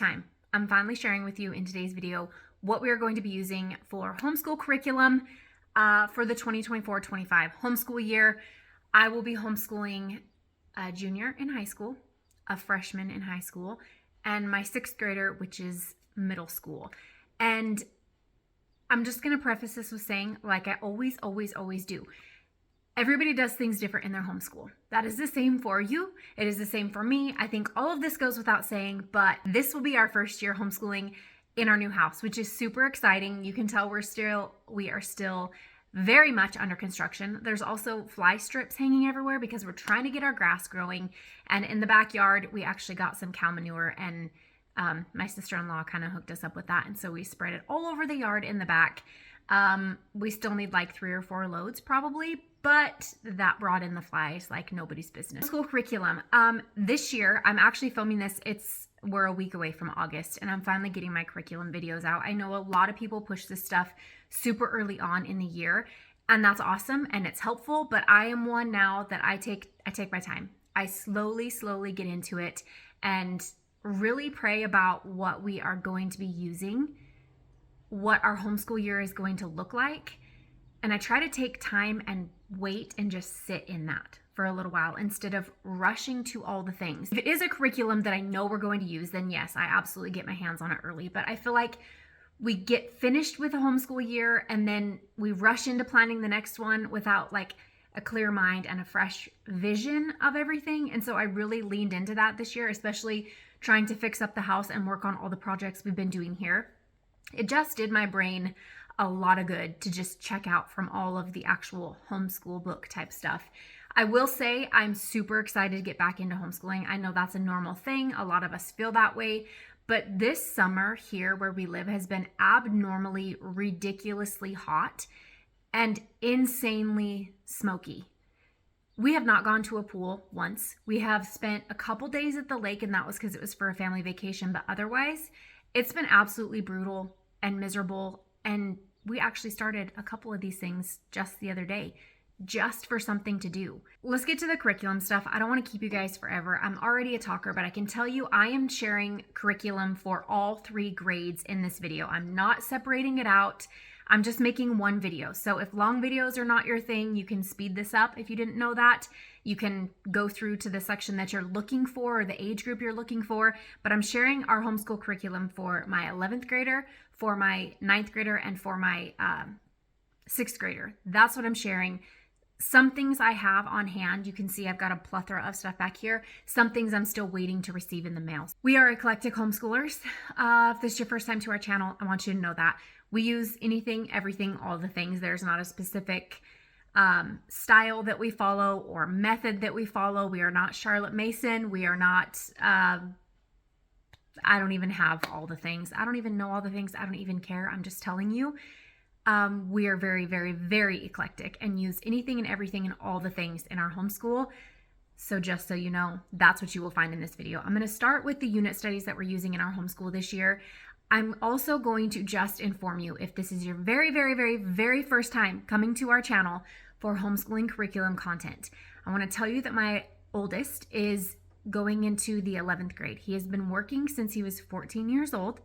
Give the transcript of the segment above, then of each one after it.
time, I'm finally sharing with you in today's video what we are going to be using for homeschool curriculum for the 2024-25 homeschool year. I will be homeschooling a junior in high school, a freshman in high school, and my sixth grader, which is middle school. And I'm just going to preface this with saying, like I always do, everybody does things different in their homeschool. That is the same for you. It is the same for me. I think all of this goes without saying, but this will be our first year homeschooling in our new house, which is super exciting. You can tell we are still very much under construction. There's also fly strips hanging everywhere because we're trying to get our grass growing. And in the backyard, we actually got some cow manure, and my sister-in-law kind of hooked us up with that. And so we spread it all over the yard in the back. We still need like 3 or 4 loads probably, but that brought in the flies like nobody's business. School curriculum. This year, I'm actually filming this. We're a week away from August, and I'm finally getting my curriculum videos out. I know a lot of people push this stuff super early on in the year, and that's awesome and it's helpful, but I am one now that I take my time. I slowly get into it and really pray about what we are going to be using, what our homeschool year is going to look like. And I try to take time and wait and just sit in that for a little while instead of rushing to all the things. If it is a curriculum that I know we're going to use, then yes, I absolutely get my hands on it early. But I feel like we get finished with a homeschool year and then we rush into planning the next one without like a clear mind and a fresh vision of everything. And so I really leaned into that this year, especially trying to fix up the house and work on all the projects we've been doing here. It just did my brain a lot of good to just check out from all of the actual homeschool book type stuff. I will say I'm super excited to get back into homeschooling. I know that's a normal thing. A lot of us feel that way. But this summer here where we live has been abnormally, ridiculously hot and insanely smoky. We have not gone to a pool once. We have spent a couple days at the lake, and that was because it was for a family vacation. But otherwise, it's been absolutely brutal and miserable. And we actually started a couple of these things just the other day, just for something to do. Let's get to the curriculum stuff. I don't want to keep you guys forever. I'm already a talker, but I can tell you I am sharing curriculum for all 3 grades in this video. I'm not separating it out. I'm just making one video. So if long videos are not your thing, you can speed this up. If you didn't know that, you can go through to the section that you're looking for or the age group you're looking for. But I'm sharing our homeschool curriculum for my 11th grader, for my 9th grader, and for my 6th grader. That's what I'm sharing. Some things I have on hand. You can see I've got a plethora of stuff back here. Some things I'm still waiting to receive in the mail. We are eclectic homeschoolers. If this is your first time to our channel, I want you to know that. We use anything, everything, all the things. There's not a specific style that we follow or method that we follow. We are not Charlotte Mason. We are not, I don't even have all the things. I don't even know all the things. I don't even care. I'm just telling you. We are very eclectic and use anything and everything and all the things in our homeschool. So just so you know, that's what you will find in this video. I'm going to start with the unit studies that we're using in our homeschool this year. I'm also going to just inform you, if this is your very first time coming to our channel for homeschooling curriculum content, I want to tell you that my oldest is going into the 11th grade. He has been working since he was 14 years old.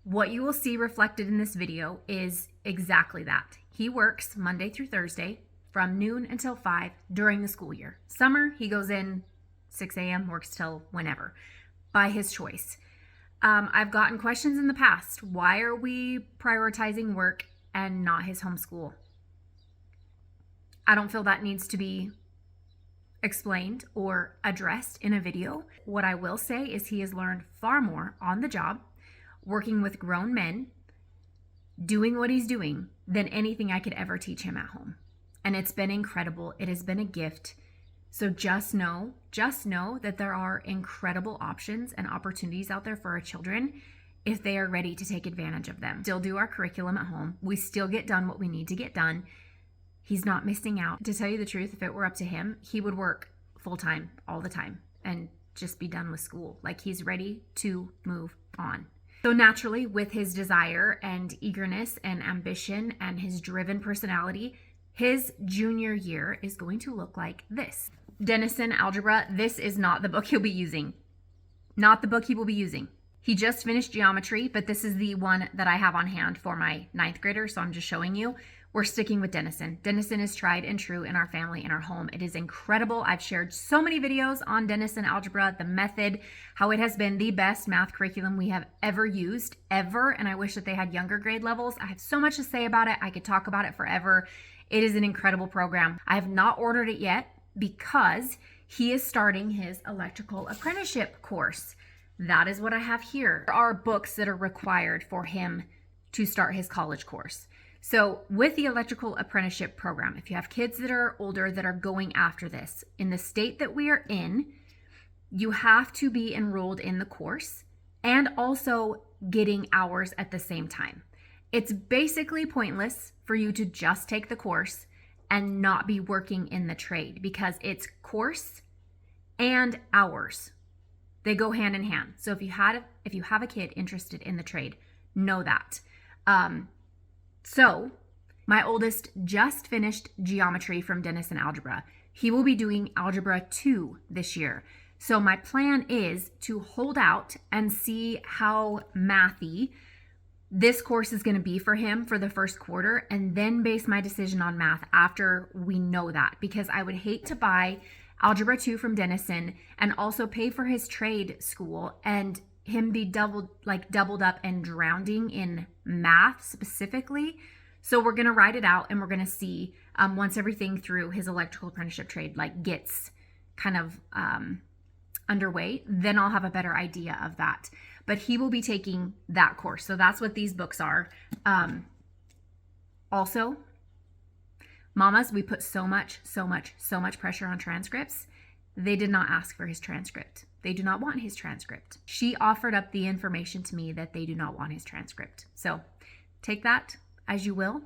What you will see reflected in this video is exactly that. He works Monday through Thursday from noon until 5 during the school year. Summer, he goes in 6 a.m., works till whenever, by his choice. I've gotten questions in the past. Why are we prioritizing work and not his homeschool? I don't feel that needs to be explained or addressed in a video. What I will say is he has learned far more on the job, working with grown men, doing what he's doing, than anything I could ever teach him at home. And it's been incredible. It has been a gift. So just know that there are incredible options and opportunities out there for our children if they are ready to take advantage of them. Still do our curriculum at home. We still get done what we need to get done. He's not missing out. To tell you the truth, if it were up to him, he would work full time all the time and just be done with school. Like, he's ready to move on. So naturally, with his desire and eagerness and ambition and his driven personality, his junior year is going to look like this. Dennison Algebra, this is not the book he'll be using. Not the book he will be using. He just finished geometry, but this is the one that I have on hand for my 9th grader, so I'm just showing you. We're sticking with Dennison. Dennison is tried and true in our family, in our home. It is incredible. I've shared so many videos on Dennison algebra, the method, how it has been the best math curriculum we have ever used, ever. And I wish that they had younger grade levels. I have so much to say about it. I could talk about it forever. It is an incredible program. I have not ordered it yet because he is starting his electrical apprenticeship course. That is what I have here. There are books that are required for him to start his college course. So with the electrical apprenticeship program, if you have kids that are older that are going after this, in the state that we are in, you have to be enrolled in the course and also getting hours at the same time. It's basically pointless for you to just take the course and not be working in the trade because it's course and hours. They go hand in hand. So if you have a kid interested in the trade, know that. So my oldest just finished geometry from Dennison algebra. He will be doing algebra 2 this year. So my plan is to hold out and see how mathy this course is going to be for him for the first quarter, and then base my decision on math after we know that, because I would hate to buy algebra 2 from Dennison and also pay for his trade school and him be doubled up and drowning in math specifically. So we're going to ride it out and we're going to see once everything through his electrical apprenticeship trade gets kind of underway, then I'll have a better idea of that. But he will be taking that course. So that's what these books are. Also, mamas, we put so much pressure on transcripts. They did not ask for his transcript. They do not want his transcript. She offered up the information to me that they do not want his transcript. So take that as you will.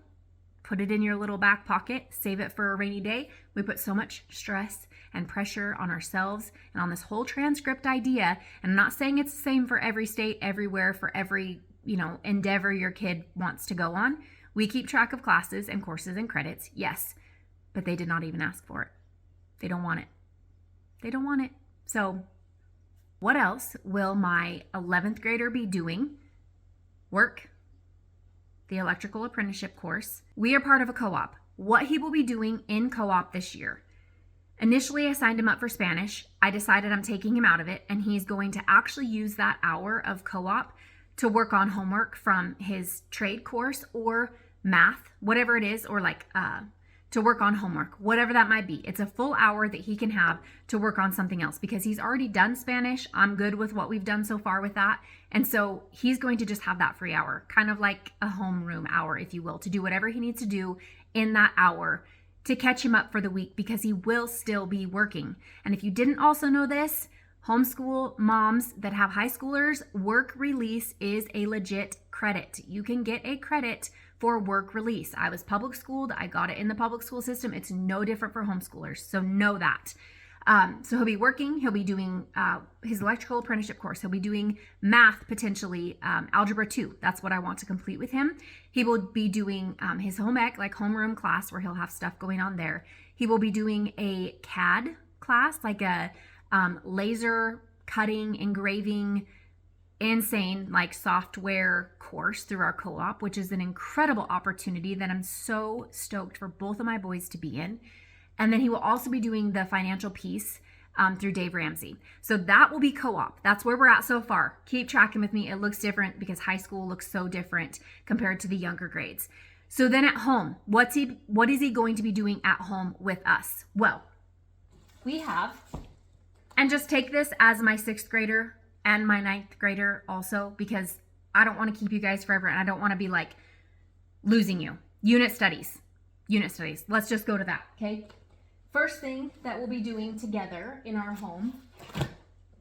Put it in your little back pocket. Save it for a rainy day. We put so much stress and pressure on ourselves and on this whole transcript idea. And I'm not saying it's the same for every state, everywhere, for every, endeavor your kid wants to go on. We keep track of classes and courses and credits, yes, but they did not even ask for it. They don't want it. They don't want it. So what else will my 11th grader be doing? Work, the electrical apprenticeship course. We are part of a co-op. What he will be doing in co-op this year. Initially, I signed him up for Spanish. I decided I'm taking him out of it, and he's going to actually use that hour of co-op to work on homework from his trade course or math, whatever it is, or to work on homework, whatever that might be. It's a full hour that he can have to work on something else because he's already done Spanish. I'm good with what we've done so far with that. And so he's going to just have that free hour, kind of like a homeroom hour, if you will, to do whatever he needs to do in that hour to catch him up for the week because he will still be working. And if you didn't also know this, homeschool moms that have high schoolers, work release is a legit credit. You can get a credit for work release. I was public schooled. I got it in the public school system. It's no different for homeschoolers. So know that. So he'll be working. He'll be doing his electrical apprenticeship course. He'll be doing math, potentially algebra 2. That's what I want to complete with him. He will be doing his home ec, homeroom class where he'll have stuff going on there. He will be doing a CAD class, a laser cutting, engraving, insane software course through our co-op, which is an incredible opportunity that I'm so stoked for both of my boys to be in. And then he will also be doing the financial piece through Dave Ramsey. So that will be co-op. That's where we're at so far. Keep tracking with me. It looks different because high school looks so different compared to the younger grades. So then at home, what is he going to be doing at home with us? Well, we have, and just take this as my 6th grader and my 9th grader also, because I don't want to keep you guys forever and I don't want to be losing you. Unit studies. Let's just go to that, okay? First thing that we'll be doing together in our home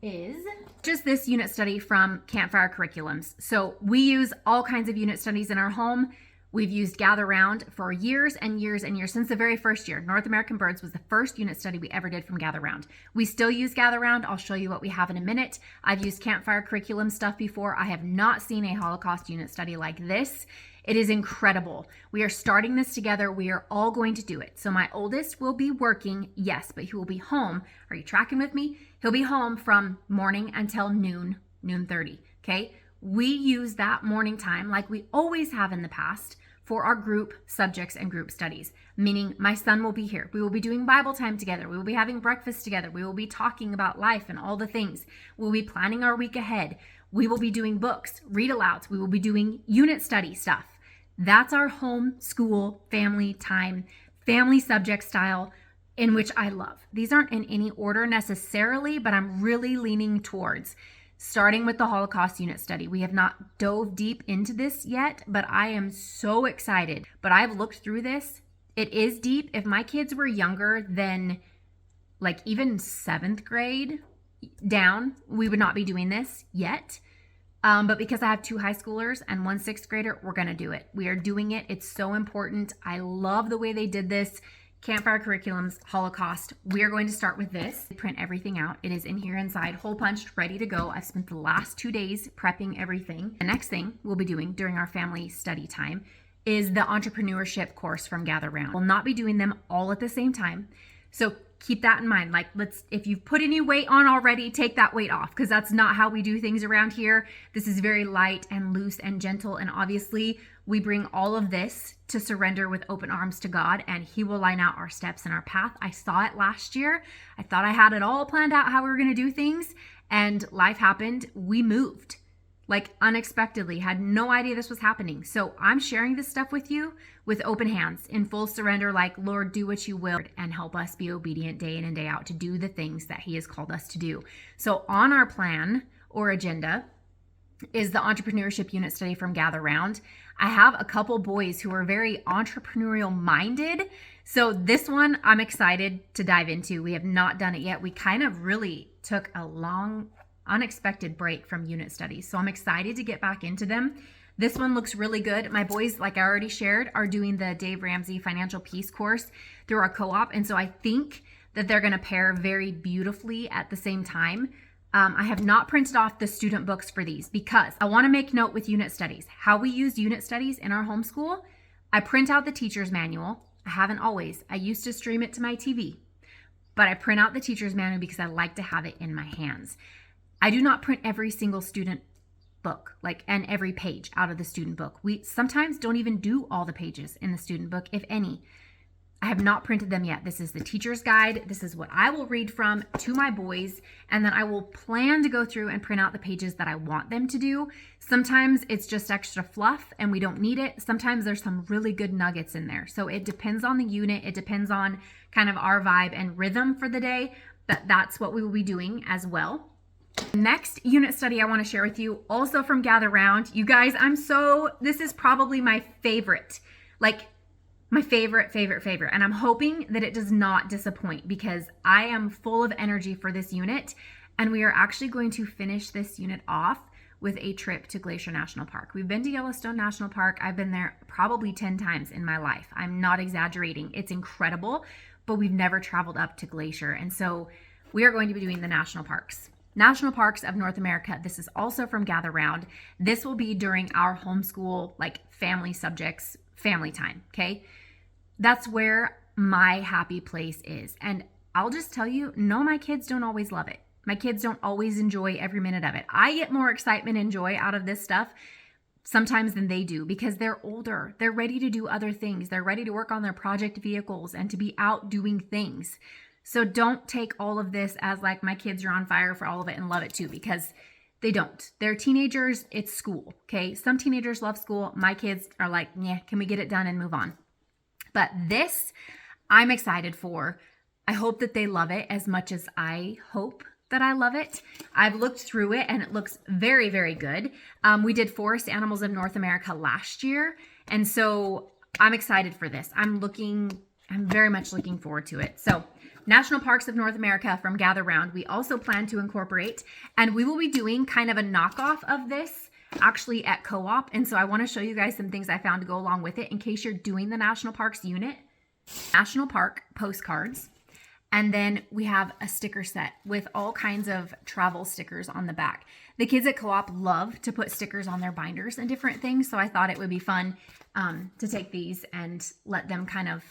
is just this unit study from Campfire Curriculums. So we use all kinds of unit studies in our home. We've used Gather Round for years and years and years, since the very first year. North American Birds was the first unit study we ever did from Gather Round. We still use Gather Round. I'll show you what we have in a minute. I've used Campfire Curriculum stuff before. I have not seen a Holocaust unit study like this. It is incredible. We are starting this together. We are all going to do it. So my oldest will be working, yes, but he will be home. Are you tracking with me? He'll be home from morning until noon, 12:30. okay? We use that morning time like we always have in the past for our group subjects and group studies, meaning my son will be here. We will be doing Bible time together. We will be having breakfast together. We will be talking about life and all the things. We'll be planning our week ahead. We will be doing books, read alouds. We will be doing unit study stuff. That's our homeschool family time, family subject style, in which I love. These aren't in any order necessarily, but I'm really leaning towards starting with the Holocaust unit study. We have not dove deep into this yet, but I am so excited. But I've looked through this. It is deep. If my kids were younger than like even 7th grade down, we would not be doing this yet. But because I have 2 high schoolers and 1 6th grader, we're going to do it. We are doing it. It's so important. I love the way they did this. Campfire Curriculums, Holocaust. We are going to start with this. Print everything out. It is in here inside, hole punched, ready to go. I've spent the last 2 days prepping everything. The next thing we'll be doing during our family study time is the Entrepreneurship course from Gather Round. We'll not be doing them all at the same time. So keep that in mind. Like, if you've put any weight on already, take that weight off, because that's not how we do things around here. This is very light and loose and gentle. And obviously we bring all of this to surrender with open arms to God, and He will line out our steps and our path. I saw it last year. I thought I had it all planned out how we were going to do things, and life happened. We moved like unexpectedly, had no idea this was happening. So I'm sharing this stuff with you with open hands, in full surrender, like, Lord, do what you will and help us be obedient day in and day out to do the things that He has called us to do. So on our plan or agenda is the Entrepreneurship unit study from Gather Round. I have a couple boys who are very entrepreneurial minded. So this one I'm excited to dive into. We have not done it yet. We kind of really took a long, unexpected break from unit studies. So I'm excited to get back into them. This one looks really good. My boys, like I already shared, are doing the Dave Ramsey Financial Peace course through our co-op. And so I think that they're going to pair very beautifully at the same time. I have not printed off the student books for these because I want to make note with unit studies. How we use unit studies in our homeschool, I print out the teacher's manual. I haven't always. I used to stream it to my TV, but I print out the teacher's manual because I like to have it in my hands. I do not print every single student book, and every page out of the student book. We sometimes don't even do all the pages in the student book, if any. I have not printed them yet. This is the teacher's guide. This is what I will read from to my boys, and then I will plan to go through and print out the pages that I want them to do. Sometimes it's just extra fluff and we don't need it. Sometimes there's some really good nuggets in there. So it depends on the unit. It depends on kind of our vibe and rhythm for the day, but that's what we will be doing as well. Next unit study I want to share with you, also from Gather Round. You guys, this is probably my favorite, my favorite. And I'm hoping that it does not disappoint because I am full of energy for this unit. And we are actually going to finish this unit off with a trip to Glacier National Park. We've been to Yellowstone National Park. I've been there probably 10 times in my life. I'm not exaggerating. It's incredible, but we've never traveled up to Glacier. And so we are going to be doing the national parks. National Parks of North America. This is also from Gather Round. This will be during our homeschool, family subjects, family time, okay? That's where my happy place is. And I'll just tell you, no, my kids don't always love it. My kids don't always enjoy every minute of it. I get more excitement and joy out of this stuff sometimes than they do because they're older. They're ready to do other things. They're ready to work on their project vehicles and to be out doing things. So don't take all of this as my kids are on fire for all of it and love it too, because they don't. They're teenagers. It's school. Okay. Some teenagers love school. My kids are yeah, can we get it done and move on? But this I'm excited for. I hope that they love it as much as I hope that I love it. I've looked through it and it looks very, very good. We did Forest Animals of North America last year. And so I'm excited for this. I'm very much looking forward to it. So National Parks of North America from Gather Round, we also plan to incorporate, and we will be doing kind of a knockoff of this actually at co-op. And so I want to show you guys some things I found to go along with it in case you're doing the National Parks unit. National Park postcards. And then we have a sticker set with all kinds of travel stickers on the back. The kids at co-op love to put stickers on their binders and different things. So I thought it would be fun to take these and let them kind of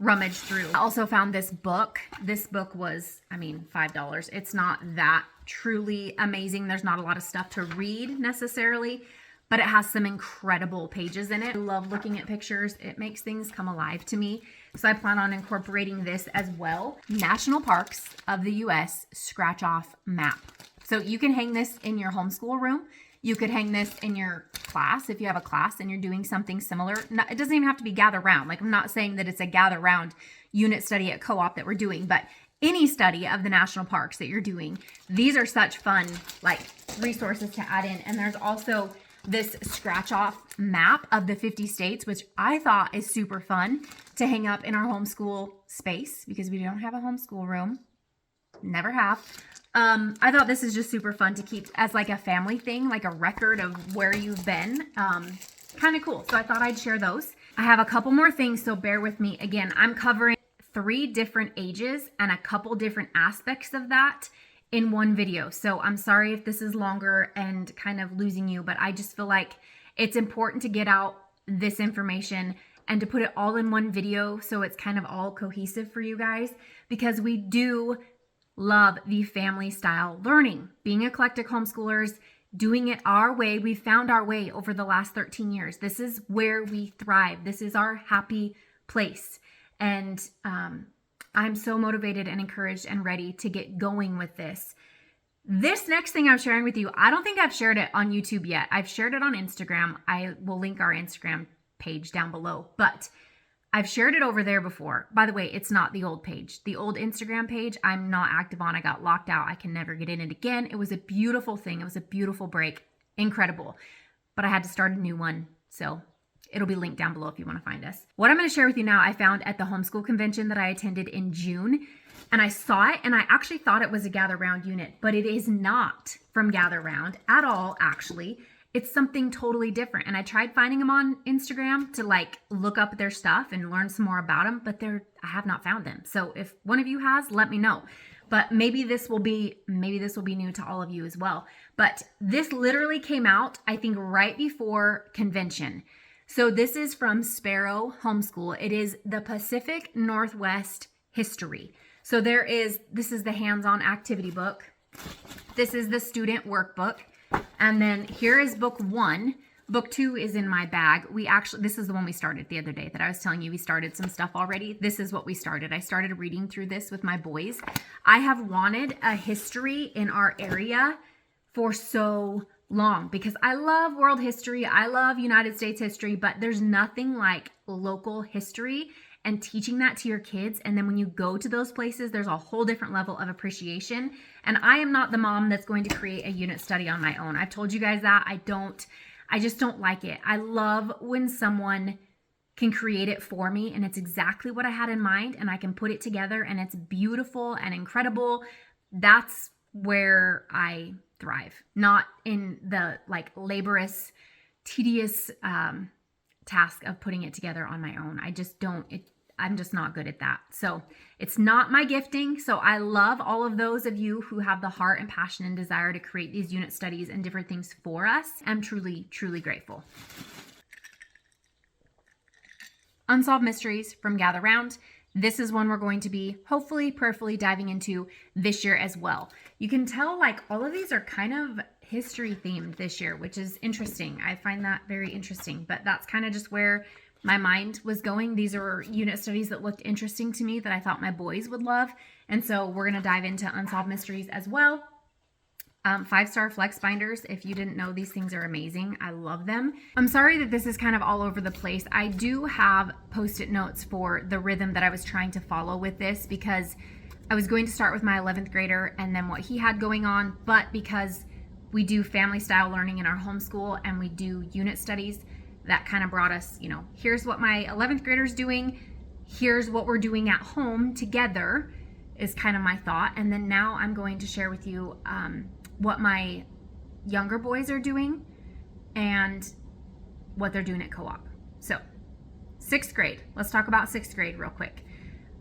rummage through. I also found this book. This book was, $5. It's not that truly amazing. There's not a lot of stuff to read necessarily, but it has some incredible pages in it. I love looking at pictures. It makes things come alive to me. So I plan on incorporating this as well. National Parks of the US scratch off map. So you can hang this in your homeschool room. You could hang this in your class if you have a class and you're doing something similar. It doesn't even have to be gather round. Like, I'm not saying that it's a gather round unit study at co-op that we're doing, but any study of the national parks that you're doing, these are such fun like resources to add in. And there's also this scratch off map of the 50 states, which I thought is super fun to hang up in our homeschool space because we don't have a homeschool room. Never have. I thought this is just super fun to keep as like a family thing, like a record of where you've been. Kind of cool. So I thought I'd share those. I have a couple more things, so bear with me. Again, I'm covering 3 different ages and a couple different aspects of that in one video. So I'm sorry if this is longer and kind of losing you, but I just feel like it's important to get out this information and to put it all in one video so it's kind of all cohesive for you guys, because we do love the family style learning. Being eclectic homeschoolers, doing it our way, we found our way over the last 13 years. This is where we thrive. This is our happy place. And I'm so motivated and encouraged and ready to get going with this. This next thing I'm sharing with you, I don't think I've shared it on YouTube yet. I've shared it on Instagram. I will link our Instagram page down below, but I've shared it over there before. By the way, it's not the old page. The old Instagram page, I'm not active on. I got locked out. I can never get in it again. It was a beautiful thing. It was a beautiful break. Incredible. But I had to start a new one. So it'll be linked down below if you want to find us. What I'm going to share with you now, I found at the homeschool convention that I attended in June. And I saw it and I actually thought it was a Gather Round unit, but it is not from Gather Round at all, actually. It's something totally different. And I tried finding them on Instagram to like look up their stuff and learn some more about them, but I have not found them. So if one of you has, let me know. But maybe this will be new to all of you as well. But this literally came out, I think, right before convention. So this is from Sparrow Homeschool. It is the Pacific Northwest History. So this is the hands-on activity book. This is the student workbook. And then here is book 1. Book 2 is in my bag. This is the one we started the other day that I was telling you we started some stuff already. This is what we started. I started reading through this with my boys. I have wanted a history in our area for so long because I love world history. I love United States history, but there's nothing like local history and teaching that to your kids. And then when you go to those places, there's a whole different level of appreciation. And I am not the mom that's going to create a unit study on my own. I've told you guys that. I just don't like it. I love when someone can create it for me and it's exactly what I had in mind and I can put it together and it's beautiful and incredible. That's where I thrive, not in the like laborious, tedious task of putting it together on my own. I'm just not good at that. So it's not my gifting. So I love all of those of you who have the heart and passion and desire to create these unit studies and different things for us. I'm truly, truly grateful. Unsolved Mysteries from Gather Round. This is one we're going to be hopefully prayerfully diving into this year as well. You can tell like all of these are kind of history themed this year, which is interesting. I find that very interesting, but that's kind of just where my mind was going. These are unit studies that looked interesting to me that I thought my boys would love. And so we're going to dive into Unsolved Mysteries as well. 5-star flex binders. If you didn't know, these things are amazing. I love them. I'm sorry that this is kind of all over the place. I do have post-it notes for the rhythm that I was trying to follow with this because I was going to start with my 11th grader and then what he had going on, but because we do family style learning in our homeschool and we do unit studies, that kind of brought us, here's what my 11th grader's doing. Here's what we're doing at home together is kind of my thought. And then now I'm going to share with you what my younger boys are doing and what they're doing at co-op. So 6th grade, let's talk about 6th grade real quick.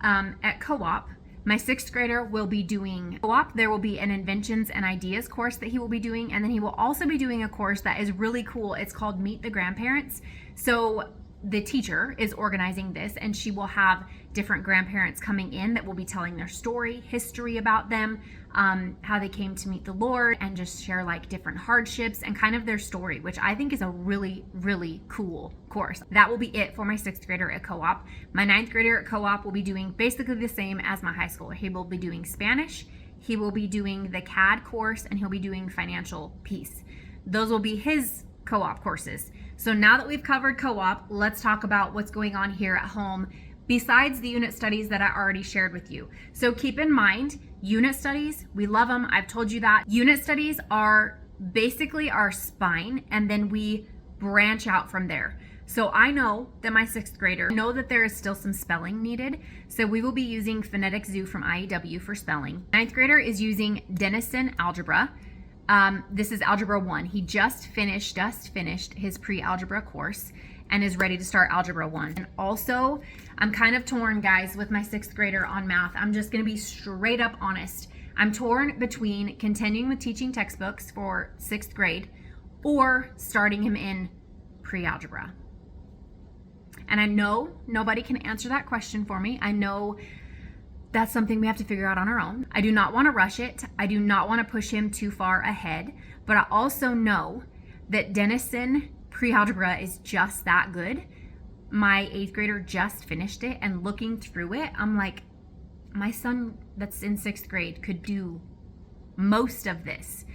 At co-op, my 6th grader will be doing co-op. There will be an inventions and ideas course that he will be doing. And then he will also be doing a course that is really cool. It's called Meet the Grandparents. So the teacher is organizing this, and she will have different grandparents coming in that will be telling their story, history about them, how they came to meet the Lord, and just share like different hardships and kind of their story, which I think is a really, really cool course. That will be it for my 6th grader at co-op. My 9th grader at co-op will be doing basically the same as my high schooler. He will be doing Spanish, he will be doing the CAD course, and he'll be doing financial peace. Those will be his co-op courses. So now that we've covered co-op, let's talk about what's going on here at home besides the unit studies that I already shared with you. So keep in mind, unit studies, we love them. I've told you that. Unit studies are basically our spine, and then we branch out from there. So I know that my 6th grader know that there is still some spelling needed. So we will be using Phonetic Zoo from IEW for spelling. 9th grader is using Dennison Algebra. This is Algebra 1. He just finished his pre-algebra course and is ready to start Algebra 1. And also, I'm kind of torn, guys, with my 6th grader on math. I'm just going to be straight up honest. I'm torn between continuing with teaching textbooks for 6th grade or starting him in pre-algebra. And I know nobody can answer that question for me. I know that's something we have to figure out on our own. I do not want to rush it. I do not want to push him too far ahead. But I also know that Dennison pre-algebra is just that good. My 8th grader just finished it, and looking through it, I'm like, my son that's in 6th grade could do most of this.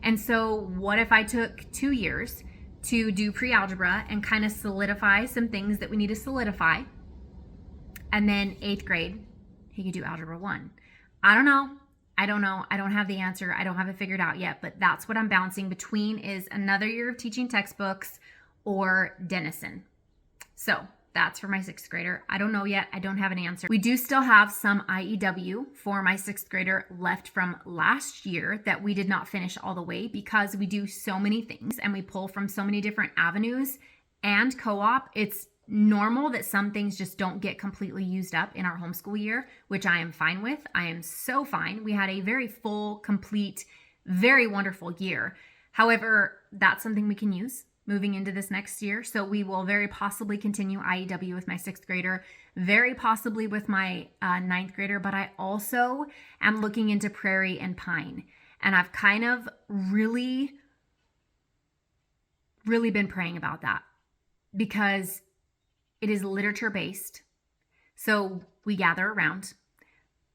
And so what if I took 2 years to do pre-algebra and kind of solidify some things that we need to solidify, and then 8th grade, he could do Algebra 1. I don't know. I don't have the answer. I don't have it figured out yet, but that's what I'm bouncing between, is another year of teaching textbooks or Dennison. So that's for my 6th grader. I don't know yet. I don't have an answer. We do still have some IEW for my 6th grader left from last year that we did not finish all the way, because we do so many things and we pull from so many different avenues and co-op. It's normal that some things just don't get completely used up in our homeschool year, which I am fine with. I am so fine. We had a very full, complete, very wonderful year. However, that's something we can use moving into this next year. So we will very possibly continue IEW with my 6th grader, very possibly with my 9th grader, but I also am looking into Prairie and Pine. And I've kind of really been praying about that, because it is literature based. So we gather around,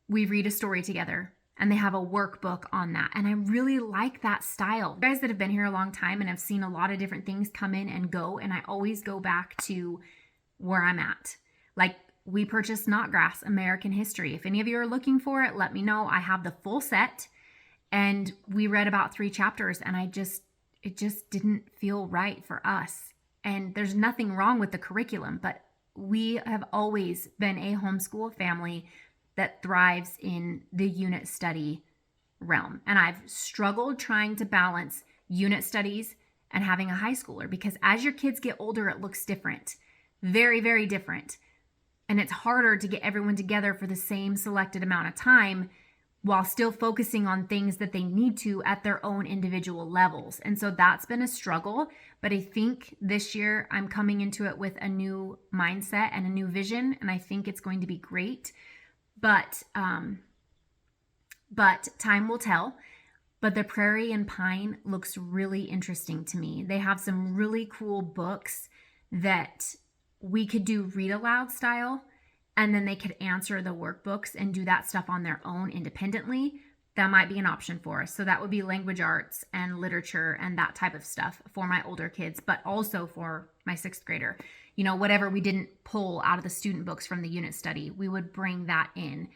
we read a story together, and they have a workbook on that. And I really like that style. You guys that have been here a long time and have seen a lot of different things come in and go, and I always go back to where I'm at. Like, we purchased Snodgrass American History. If any of you are looking for it, let me know. I have the full set, and we read about 3 chapters, and it just didn't feel right for us. And there's nothing wrong with the curriculum, but we have always been a homeschool family that thrives in the unit study realm. And I've struggled trying to balance unit studies and having a high schooler, because as your kids get older, it looks different. Very, very different. And it's harder to get everyone together for the same selected amount of time while still focusing on things that they need to at their own individual levels. And so that's been a struggle, but I think this year I'm coming into it with a new mindset and a new vision, and I think it's going to be great. But time will tell. But the Prairie and Pine looks really interesting to me. They have some really cool books that we could do read aloud style, and then they could answer the workbooks and do that stuff on their own independently. That might be an option for us. So that would be language arts and literature and that type of stuff for my older kids, but also for my 6th grader. You know, whatever we didn't pull out of the student books from the unit study, we would bring that in.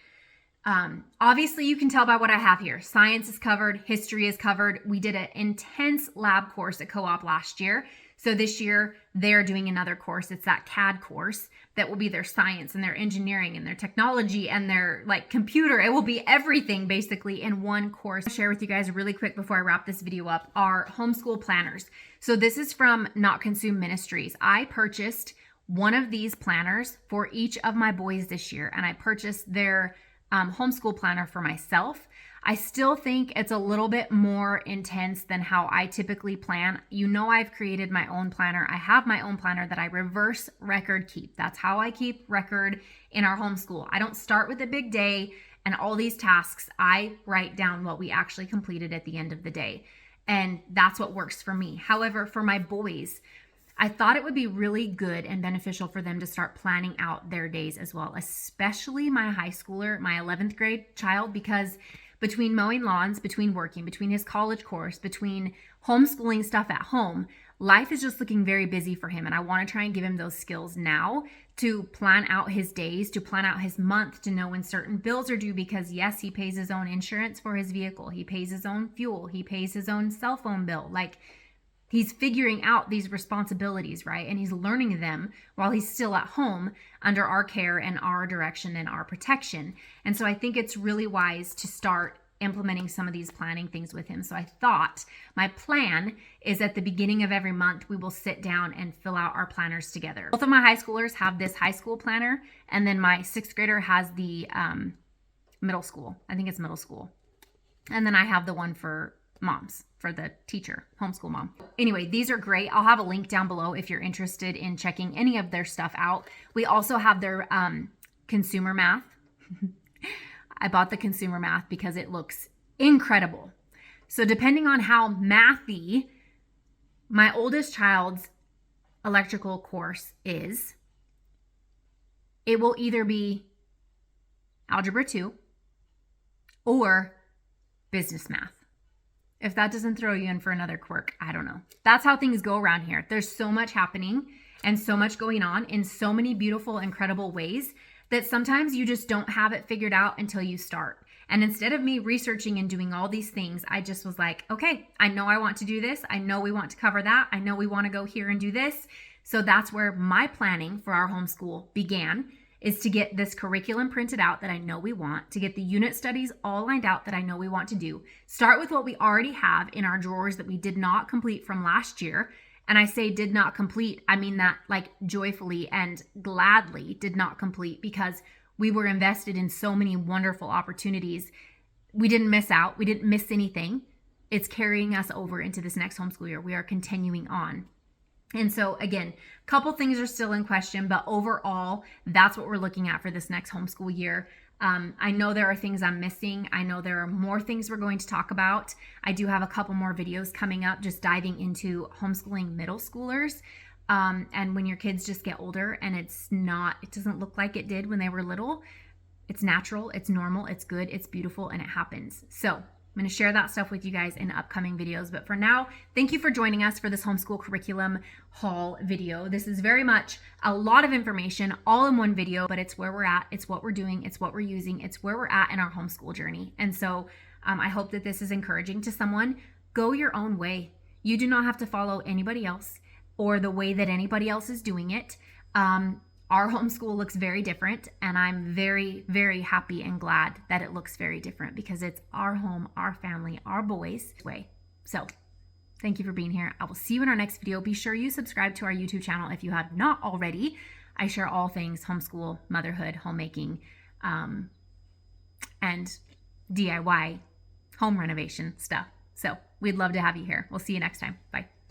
Obviously, you can tell by what I have here. Science is covered. History is covered. We did an intense lab course at co-op last year. So this year, they're doing another course. It's that CAD course that will be their science and their engineering and their technology and their like computer. It will be everything basically in one course. I'll share with you guys really quick before I wrap this video up our homeschool planners. So this is from Not Consume Ministries. I purchased one of these planners for each of my boys this year, and I purchased their homeschool planner for myself. I still think it's a little bit more intense than how I typically plan. You know, I've created my own planner. I have my own planner that I reverse record keep. That's how I keep record in our homeschool. I don't start with a big day and all these tasks. I write down what we actually completed at the end of the day. And that's what works for me. However, for my boys, I thought it would be really good and beneficial for them to start planning out their days as well, especially my high schooler, my 11th grade child, because between mowing lawns, between working, between his college course, between homeschooling stuff at home, life is just looking very busy for him. And I want to try and give him those skills now to plan out his days, to plan out his month, to know when certain bills are due, because yes, he pays his own insurance for his vehicle. He pays his own fuel. He pays his own cell phone bill. Like, he's figuring out these responsibilities, right? And he's learning them while he's still at home under our care and our direction and our protection. And so I think it's really wise to start implementing some of these planning things with him. So I thought my plan is at the beginning of every month, we will sit down and fill out our planners together. Both of my high schoolers have this high school planner, and then my 6th grader has the middle school. I think it's middle school. And then I have the one for moms, for the teacher, homeschool mom. Anyway, these are great. I'll have a link down below if you're interested in checking any of their stuff out. We also have their consumer math. I bought the consumer math because it looks incredible. So depending on how mathy my oldest child's electrical course is, it will either be Algebra 2 or business math. If that doesn't throw you in for another quirk, I don't know. That's how things go around here. There's so much happening and so much going on in so many beautiful, incredible ways that sometimes you just don't have it figured out until you start. And instead of me researching and doing all these things, I just was like, okay, I know I want to do this. I know we want to cover that. I know we want to go here and do this. So that's where my planning for our homeschool began, is to get this curriculum printed out that I know we want, to get the unit studies all lined out that I know we want to do. Start with what we already have in our drawers that we did not complete from last year. And I say did not complete, I mean that like joyfully and gladly did not complete, because we were invested in so many wonderful opportunities. We didn't miss out. We didn't miss anything. It's carrying us over into this next homeschool year. We are continuing on. And so again, a couple things are still in question, but overall, that's what we're looking at for this next homeschool year. I know there are things I'm missing. I know there are more things we're going to talk about. I do have a couple more videos coming up just diving into homeschooling middle schoolers. And when your kids just get older and it doesn't look like it did when they were little. It's natural, it's normal, it's good, it's beautiful, and it happens. So I'm going to share that stuff with you guys in upcoming videos. But for now, thank you for joining us for this homeschool curriculum haul video. This is very much a lot of information all in one video, but it's where we're at. It's what we're doing. It's what we're using. It's where we're at in our homeschool journey. And so I hope that this is encouraging to someone. Go your own way. You do not have to follow anybody else or the way that anybody else is doing it. Our homeschool looks very different, and I'm very, very happy and glad that it looks very different, because it's our home, our family, our boys' way. So thank you for being here. I will see you in our next video. Be sure you subscribe to our YouTube channel if you have not already. I share all things homeschool, motherhood, homemaking, and DIY home renovation stuff. So we'd love to have you here. We'll see you next time. Bye.